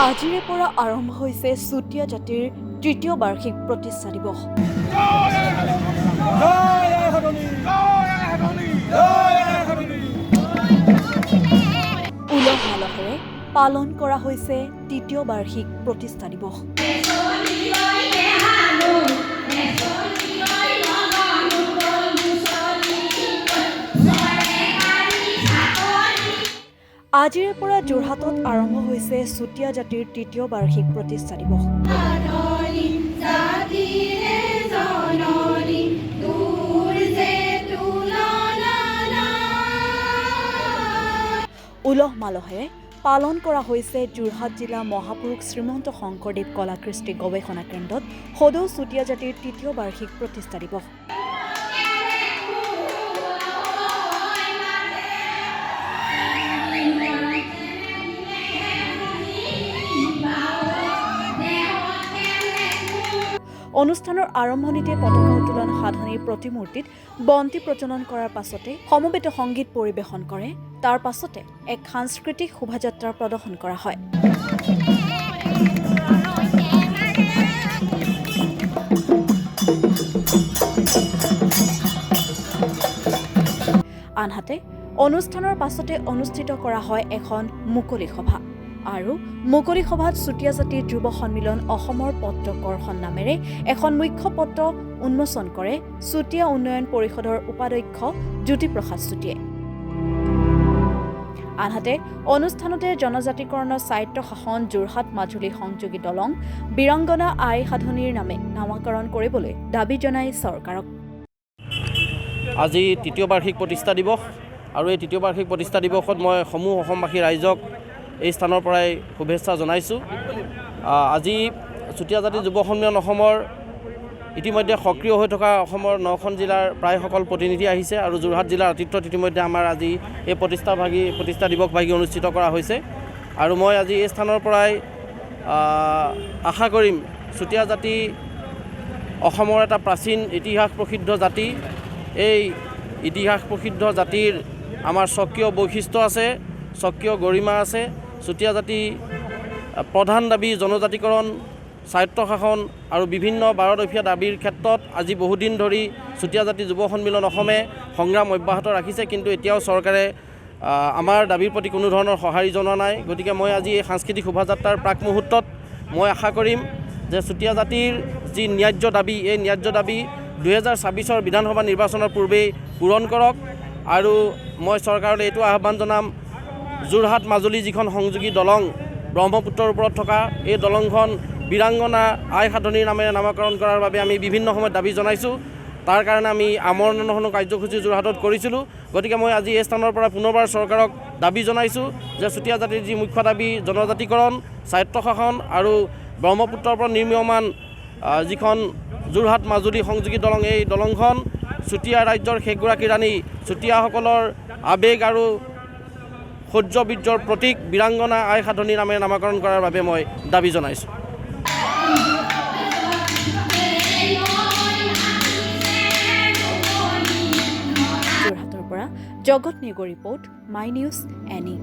আজিৰে পৰা আৰম্ভ হৈছে চুতীয়া জাতিৰ তৃতীয় বাৰ্ষিক প্ৰতিষ্ঠা দিৱস। উলহ মালহেৰে পালন কৰা হৈছে তৃতীয় বাৰ্ষিক প্ৰতিষ্ঠা দিৱস। আজিৰে পৰা যোৰহাটত আৰম্ভ হৈছে চুতীয়া জাতিৰ তৃতীয় বাৰ্ষিক প্ৰতিষ্ঠা দিৱস। উলহ মালহেৰে পালন কৰা হৈছে যোৰহাট জিলা মহাপুৰুষ শ্ৰীমন্ত শংকৰদেৱ কলা কৃষ্টি গৱেষণা কেন্দ্ৰত সদৌ চুতীয়া জাতিৰ তৃতীয় বাৰ্ষিক প্ৰতিষ্ঠা দিৱস। অনুষ্ঠানৰ আৰম্ভণিতে পতাকা উত্তোলন সাধনীৰ প্ৰতিমূৰ্তিত বন্তি প্ৰজ্বলন কৰাৰ পাছতে সমবেত সংগীত পৰিৱেশন কৰে। তাৰ পাছতে এক সাংস্কৃতিক শোভাযাত্ৰাৰ প্ৰদৰ্শন কৰা হয়। আনহাতে অনুষ্ঠানৰ পাছতে অনুষ্ঠিত কৰা হয় এখন মুকলি সভা। আৰু মুকলি সভাত চুতীয়া জাতিৰ যুৱ সন্মিলন অসমৰ পত্ৰ কৰ্ষণ নামেৰে এখন মুখ্য পত্ৰ উন্মোচন কৰে চুতীয়া উন্নয়ন পৰিষদৰ উপাধ্যক্ষ জ্যোতিপ্ৰসাদ চুতীয়ে। আনহাতে অনুষ্ঠানতে জনজাতিকৰণৰ স্বায়ত্তশাসন যোৰহাট মাজুলী সংযোগী দলং বীৰাংগনা আই সাধনীৰ নামে নামাকৰণ কৰিবলৈ দাবী জনাই চৰকাৰক। আজি তৃতীয় বাৰ্ষিক প্ৰতিষ্ঠা দিৱস আৰু এই তৃতীয় বাৰ্ষিক প্ৰতিষ্ঠা দিৱসত মই সমূহ অসমবাসী ৰাইজক এই স্থানৰ পৰাই শুভেচ্ছা জনাইছোঁ। আজি চুতীয়া জাতি যুৱ সন্মিলন অসমৰ ইতিমধ্যে সক্ৰিয় হৈ থকা অসমৰ 9খন জিলাৰ প্ৰায়সকল প্ৰতিনিধি আহিছে আৰু যোৰহাট জিলাৰ আতিথ্যত ইতিমধ্যে আমাৰ আজি এই প্ৰতিষ্ঠা দিৱসভাগী অনুষ্ঠিত কৰা হৈছে। আৰু মই আজি এই স্থানৰ পৰাই আশা কৰিম চুতীয়া জাতি অসমৰ এটা প্ৰাচীন ইতিহাস প্ৰসিদ্ধ জাতি। এই ইতিহাস প্ৰসিদ্ধ জাতিৰ আমাৰ স্বকীয় বৈশিষ্ট্য আছে, স্বকীয় গৰিমা আছে। চুতীয়া জাতি প্ৰধান দাবী জনজাতিকৰণ, স্বায়ত্তশাসন আৰু বিভিন্ন বাৰদফীয়া দাবীৰ ক্ষেত্ৰত আজি বহুদিন ধৰি চুতীয়া জাতি যুৱ সন্মিলন অসমে সংগ্ৰাম অব্যাহত ৰাখিছে, কিন্তু এতিয়াও চৰকাৰে আমাৰ দাবীৰ প্ৰতি কোনো ধৰণৰ সঁহাৰি জনোৱা নাই। গতিকে মই আজি এই সাংস্কৃতিক শোভাযাত্ৰাৰ প্ৰাক মুহূৰ্তত মই আশা কৰিম যে চুতীয়া জাতিৰ যি ন্যায্য দাবী, এই ন্যায্য দাবী 2026 বিধানসভা নিৰ্বাচনৰ পূৰ্বেই পূৰণ কৰক। আৰু মই চৰকাৰলৈ এইটো আহ্বান জনাম, যোৰহাট মাজুলী যিখন সংযোগী দলং ব্ৰহ্মপুত্ৰৰ ওপৰত থকা এই দলংখন বীৰাংগনা আই সাধনীৰ নামেৰে নামাকৰণ কৰাৰ বাবে আমি বিভিন্ন সময়ত দাবী জনাইছোঁ। তাৰ কাৰণে আমি আমৰণ অনশন কাৰ্যসূচী যোৰহাটত কৰিছিলোঁ। গতিকে মই আজি এই স্থানৰ পৰা পুনৰবাৰ চৰকাৰক দাবী জনাইছোঁ যে চুতীয়া জাতিৰ যি মুখ্য দাবী জনজাতিকৰণ, স্বায়ত্তশাসন আৰু ব্ৰহ্মপুত্ৰৰ ওপৰত নিৰ্মীয়মান যিখন যোৰহাট মাজুলী সংযোগী দলং, এই দলংখন চুতীয়া ৰাজ্যৰ শেষগৰাকী ৰাণী চুতীয়াসকলৰ আৱেগ আৰু শৌৰ্যবীৰ্যৰ প্ৰতীক বীৰাংগনা আই সাধনীৰ নামেৰে নামাকৰণ কৰাৰ বাবে মই দাবী জনাইছোঁ। যোৰহাটৰ পৰা জগত নিগৰ ৰিপৰ্ট, মাই নিউজ এনি।